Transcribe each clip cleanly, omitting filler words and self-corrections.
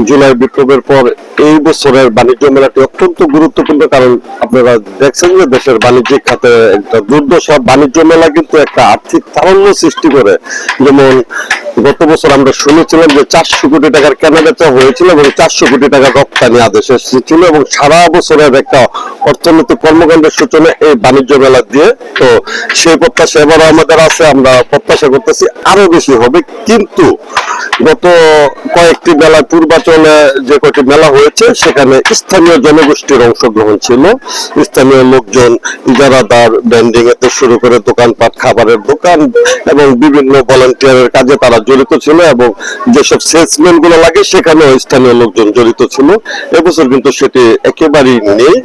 জুলাই বিপ্লবের পর এই বছরের বাণিজ্য মেলাটি অত্যন্ত গুরুত্বপূর্ণ, কারণ আপনারা দেখছেন যে দেশের বাণিজ্যিক খাতে একটা দুর্দশা। বাণিজ্য মেলা কিন্তু একটা আর্থিক তারল্য সৃষ্টি করে। যেমন গত বছর আমরা শুনেছিলাম যে 400 কোটি টাকার কেনাবেচা হয়েছিল এবং 400 কোটি টাকার রপ্তানি আদেশ এসেছিল, এবং সারা বছরের একটা অর্থনৈতিক কর্মকাণ্ডের সূচনা এই বাণিজ্য মেলা দিয়ে। তো সেই প্রত্যাশা এবারও আমাদের আছে, আমরা প্রত্যাশা করতেছি আরো বেশি হবে। কিন্তু গত কয়েকটি মেলা, পূর্বাচলে যে কয়েকটি মেলা হয়েছে, সেখানে স্থানীয় জনগোষ্ঠীর অংশগ্রহণ ছিল। স্থানীয় লোকজন ইজারাদার, ব্র্যান্ডিং এতে শুরু করে দোকানপাট, খাবারের দোকান এবং বিভিন্ন ভলান্টিয়ারের কাজে তারা জড়িত ছিল, এবং যেসব সেলসম্যান গুলো লাগে সেখানেও স্থানীয় লোকজন জড়িত ছিল। এবছর কিন্তু সেটি একেবারেই নেই,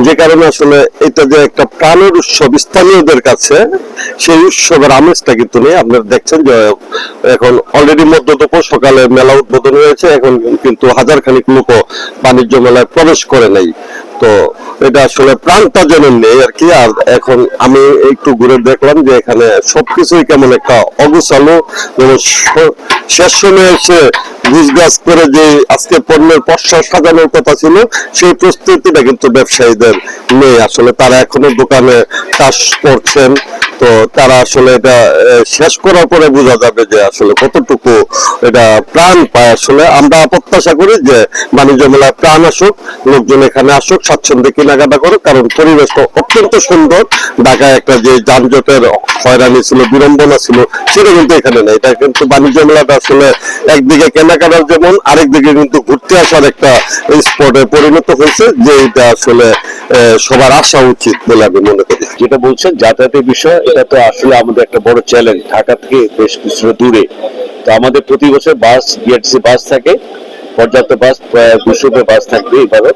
যে কারণে আসলে এটা যে একটা প্রাণের উৎসব স্থানীয়দের কাছে, সেই উৎসবের আমেজটা কিন্তু নেই। আপনারা দেখছেন যে এখন অলরেডি মধ্য দুপুর, সকালে মেলা উদ্বোধন হয়েছে, এখন কিন্তু হাজার খানিক লোক বাণিজ্য মেলায় প্রবেশ করে নাই। তো এটা আসলে প্রাণটা যেন নেই আর কি। আর এখন আমি একটু ঘুরে দেখলাম যে এখানে সবকিছুই কেমন একটা অগোছালো, যেমন শেষ সময়ে এসে গুছগাছ করে যে আজকে পণ্যের পসরা সাজানোর কথা ছিল, সেই প্রস্তুতিটা কিন্তু ব্যবসায়ীদের নেই। আসলে তারা এখনো দোকানে কাজ করছেন। তো তারা আসলে এটা শেষ করার পরে বোঝা যাবে যে আসলে কতটুকু এটা প্রাণ পায়। আসলে আমরা প্রত্যাশা করি যে বাণিজ্য মেলায় প্রাণ আসুক, লোকজন এখানে আসুক, স্বাচ্ছন্দ্যে কেনাকাটা করুক, কারণ পরিবেশটা অত্যন্ত সুন্দর। ঢাকায় একটা যে যানজটের হয়রানি ছিল, বিড়ম্বনা ছিল, সেটা কিন্তু এখানে নেই। এটা কিন্তু বাণিজ্য মেলাটা আসলে একদিকে কেনাকাটার যেমন, আরেকদিকে কিন্তু ঘুরতে আসার একটা স্পটে পরিণত হয়েছে, যে এটা আসলে সবার আসা উচিত বলে আমি মনে করি। যেটা বলছেন যাতায়াতের বিষয়, এটা তো আসলে আমাদের একটা বড় চ্যালেঞ্জ। ঢাকা থেকে বেশ কিছুটা দূরে, তো আমাদের প্রতি বছর বাস, বিআরটিসি বাস থাকে, পর্যাপ্ত বাস, প্রায় 200 বাস থাকবে এইভাবে।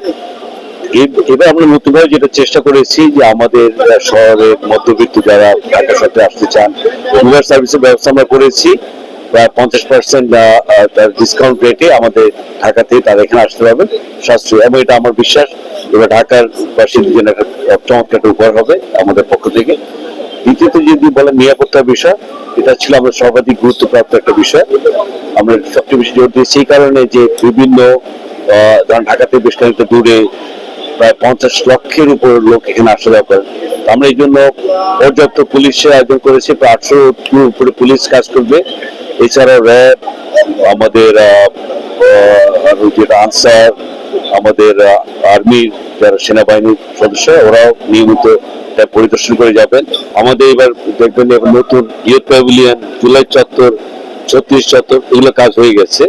এবার আমরা নতুনভাবে যেটা চেষ্টা করেছি যে আমাদের শহরের মধ্যবিত্ত যারা ঢাকা শহরে আসতে চান, উবার সার্ভিসের ব্যবস্থা আমরা করেছি। প্রায় 50% ডিসকাউন্ট রেটে আমাদের ঢাকা থেকে তারা এখানে আসতে পারবেন সাশ্রয়ী, এবং এটা আমার বিশ্বাস এবার ঢাকার বাসীদের জন্য একটা চমৎকার একটা উপহার হবে আমাদের পক্ষ থেকে। দ্বিতীয়ত যদি বলেন নিরাপত্তার বিষয়, এটা ছিল আমাদের সর্বাধিক গুরুত্বপ্রাপ্ত একটা বিষয়। আমরা সবচেয়ে বেশি জোর দিই সেই কারণে যে বিভিন্ন ঢাকাতে বেশ খানিকটা দূরে প্রায় 50 লক্ষের উপর লোক এখানে আসা দরকার। আমরা এই জন্য পর্যাপ্ত পুলিশের আয়োজন করেছি, প্রায় 800 উপরে পুলিশ কাজ করবে। এছাড়াও র্যাব, আমাদের যেটা আনসার, আমাদের আর্মির যারা সেনাবাহিনীর সদস্য, ওরাও নিয়মিত পরিদর্শন করে যাবেন। আমাদের এবার দেখবেন এবার নতুন ইয়ুথ প্যাভিলিয়ন, জুলাই চত্বর, 36 চত্বর, এগুলো কাজ হয়ে গেছে।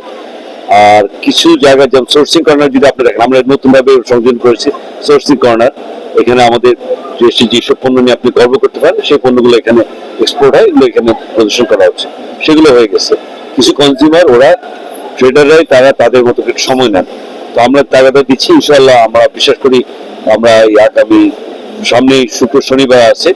আর কিছু জায়গা যেমন সোর্সিং কর্নার যদি আপনি দেখেন, আমরা নতুন ভাবে সংযোজন করেছি সোর্সিং কর্নার। এখানে আমাদের যেসব পণ্য নিয়ে আপনি গর্ব করতে পারেন, সেই পণ্যগুলো এখানে এক্সপোর্ট হয়, এগুলো এখানে প্রদর্শন করা হচ্ছে, সেগুলো হয়ে গেছে। কিছু কনজিউমার, ওরা ট্রেডাররাই তারা তাদের মতো একটু সময় নেন। তো আমরা তাগাদা দিচ্ছি, ইনশাল্লাহ আমরা বিশ্বাস করি আমরা আগামী সামনে শুক্র শনিবার আছে,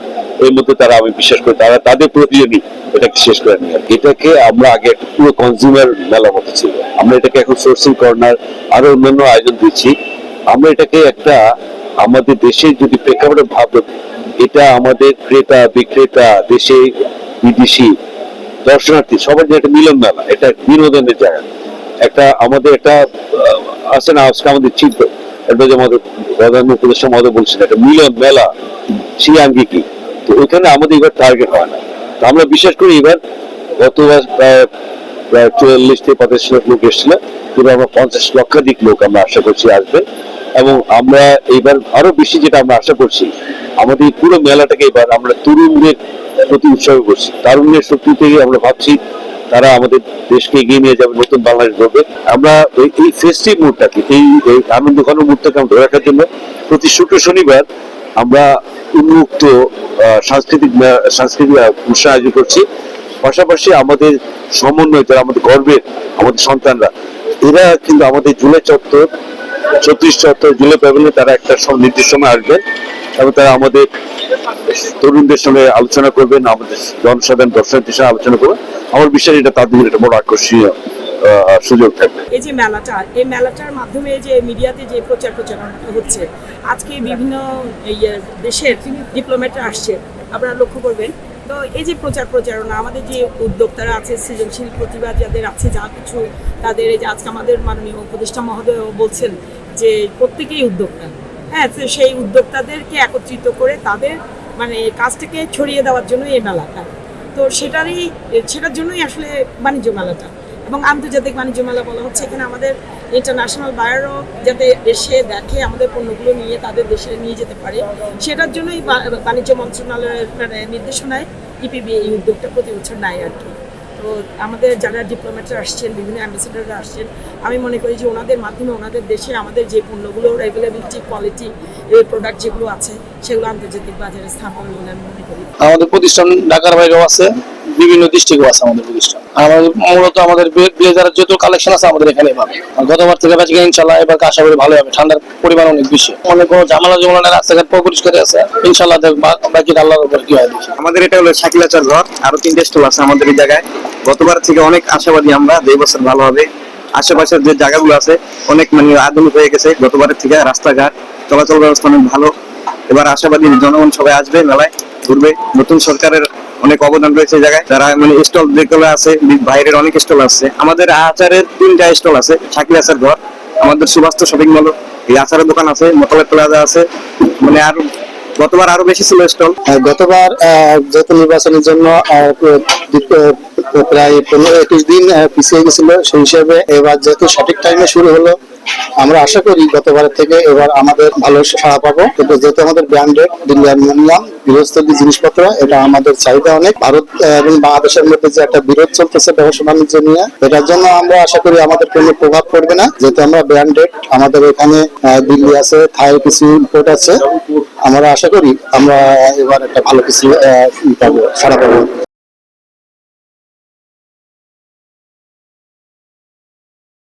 এর মধ্যে তারা, আমি বিশ্বাস করি তারা তাদের প্রতিযোগী এটাকে শেষ করে নিয়ে। এটাকে আমরা আগে একটা পুরো কনজিউমার মেলা মতো ছিল, আমরা এটাকে এখন সোর্সিং কর্নার, আরো অন্যান্য আয়োজন দিচ্ছি। আমরা এটাকে একটা আমাদের দেশে যদি প্রেক্ষাপটে ভাববেন, এটা আমাদের ক্রেতা বিক্রেতা, দেশে বিদেশি দর্শনার্থী সবার যে একটা মিলন মেলা, এটা বিনোদনের জায়গা। একটা আমাদের একটা আছে না, আজকে আমাদের চিফ আমাদের প্রধান উপদেষ্টা মহোদয় বলছেন একটা মিলন মেলা, সেই আঙ্গিকি। তো ওইখানে আমাদের এবার টার্গেট হয় না। তো আমরা বিশ্বাস করি এবার গতবার প্রায় 44 থেকে 45 লাখ লোক এসেছিল, এবার আমরা 50 লক্ষাধিক লোক আমরা আশা করছি আসবে। এবং আমরা এইবার আরো বেশি যেটা আমরা আশা করছি, আমাদের এই পুরো মেলাটাকে এবার আমরা তরুণদের প্রতি উৎসর্গ করছি। তারুণ্যের শক্তি থেকে আমরা ভাবছি তারা আমাদের দেশকে এগিয়ে নিয়ে যাবে, নতুন বাংলাদেশ গড়বে। আমরা এই ফেস্টিভ মুডটাকে, এই আনন্দ ঘন মুডটাকে আমরা ধরে রাখার জন্য প্রতি শুক্র শনিবার আমরা উন্মুক্ত সাংস্কৃতিক অনুষ্ঠান আয়োজন করছি। পাশাপাশি আমাদের সমন্বয় যারা আমাদের গর্বের আমাদের সন্তানরা, এরা কিন্তু আমাদের জুলাই চত্বর, 36 চত্বর, জুলাই প্যাভিলিয়নে তারা একটা নির্দিষ্ট সময় আসবেন, এবং তারা আমাদের তরুণদের সঙ্গে আলোচনা করবেন, আমাদের জনসাধারণ দর্শকদের সঙ্গে আলোচনা করবেন। আমার বিশ্বাস এটা তাদের একটা বড় আকর্ষণীয় সুযোগ থাকবে। এই যে মেলাটা, এই মেলাটার মাধ্যমে যে মিডিয়াতে যে প্রচারণা হচ্ছে, আজকে বিভিন্ন দেশের ডিপ্লোম্যাটরা আসছে, আপনারা লক্ষ্য করবেন। তো তো এই যে প্রচার প্রচারণা, আমাদের যে উদ্যোক্তারা আছে, সৃজনশীল প্রতিভা যাদের আছে, যা কিছু তাদের, এই যে আজকে আমাদের মাননীয় উপদেষ্টা মহোদয় বলছেন যে প্রত্যেকেই উদ্যোক্তা, হ্যাঁ, তো সেই উদ্যোক্তাদেরকে একত্রিত করে তাদের মানে কাজটাকে ছড়িয়ে দেওয়ার জন্য এই মেলাটা। তো সেটার জন্যই আসলে বাণিজ্য মেলাটা এবং আন্তর্জাতিক বাণিজ্য মেলা বলা হচ্ছে। এখানে আমাদের ইন্টারন্যাশনাল বায়ারও যাতে এসে দেখে আমাদের পণ্যগুলো নিয়ে তাদের দেশে নিয়ে যেতে পারে, সেটার জন্যই বাণিজ্য মন্ত্রণালয়ের মানে নির্দেশনায় ইপিবি এই উদ্যোগটা প্রতি বছর নেয় আর কি। তো আমাদের যারা ডিপ্লোম্যাটরা আসছেন, বিভিন্ন অ্যাম্বাসেডাররা আসছেন, আমি মনে করি যে ওনাদের মাধ্যমে ওনাদের দেশে আমাদের যে পণ্যগুলোর অ্যাভেলেবিলিটি, কোয়ালিটি, প্রোডাক্ট যেগুলো আছে সেগুলো আন্তর্জাতিক বাজারে স্থাপন বলে আমি মনে করি। আমাদের প্রতিষ্ঠান ঢাকার বাইরেও আছে, বিভিন্ন ডিস্ট্রিক্টও আছে আমাদের প্রতিষ্ঠান। আমাদের মূলত আমাদের ব্লেজারের যত কালেকশন আছে আমাদের এখানে পাবে। গতবার থেকে বেঁচে ইনশাল্লাহ এবার আশা করি ভালো হবে, ঠান্ডার পরিমাণ অনেক বেশি, অনেক কোনো ঝামেলা নেই, রাস্তাঘাট পরিষ্কার আছে ইনশাল্লাহ। বাকি আল্লাহর উপর কি হয় দেখি। আমাদের এটা হলো শাকিলাচার ঘর, আরো 3টে স্টল আছে আমাদের এই জায়গায়। গতবার থেকে অনেক আশাবাদী আমরা যে বছর ভালো হবে। আশেপাশের যে জায়গাগুলো আছে অনেক মানে আধুনিক হয়ে গেছে গতবারের থেকে, রাস্তাঘাট, চলাচল ব্যবস্থা অনেক ভালো। এবার আশাবাদী জনগণ সবাই আসবে, মেলায় ঘুরবে। নতুন সরকারের অনেক অবদান রয়েছে এই জায়গায়, যারা মানে স্টল যেগুলো আছে, বাইরের অনেক স্টল আছে। আমাদের আচারের 3টা স্টল আছে, শাকিল আচার ঘর, আমাদের সুবাস্তু শপিং মল, এই আচারের দোকান আছে, মোতালেব প্লাজা আছে, মানে আর গতবার আরো বেশি ছিল স্টল। গতবার যেহেতু নির্বাচনের জন্য প্রায় 15-21 দিন পিছিয়ে গেছিল, সেই হিসেবে এবার যেহেতু সঠিক টাইমে শুরু হলো, আমরা আশা করি গতবারের থেকে এবার আমাদের ভালো সাড়া পাবো। কিন্তু যেহেতু আমাদের ব্র্যান্ডেড দিল্লি অ্যালুমিনিয়াম গৃহস্থলী জিনিসপত্র, এটা আমাদের চাহিদা অনেক। ভারত এবং বাংলাদেশের মধ্যে যে একটা বিরোধ চলতেছে ব্যবসা বাণিজ্য নিয়ে, এটার জন্য আমরা আশা করি আমাদের কোনো প্রভাব পড়বে না, যেহেতু আমরা ব্র্যান্ডেড। আমাদের এখানে দিল্লি আছে, থাই কিছু ইম্পোর্ট আছে। আমরা আশা করি আমরা এবার একটা ভালো কিছু পাবো, সাড়া পাবো।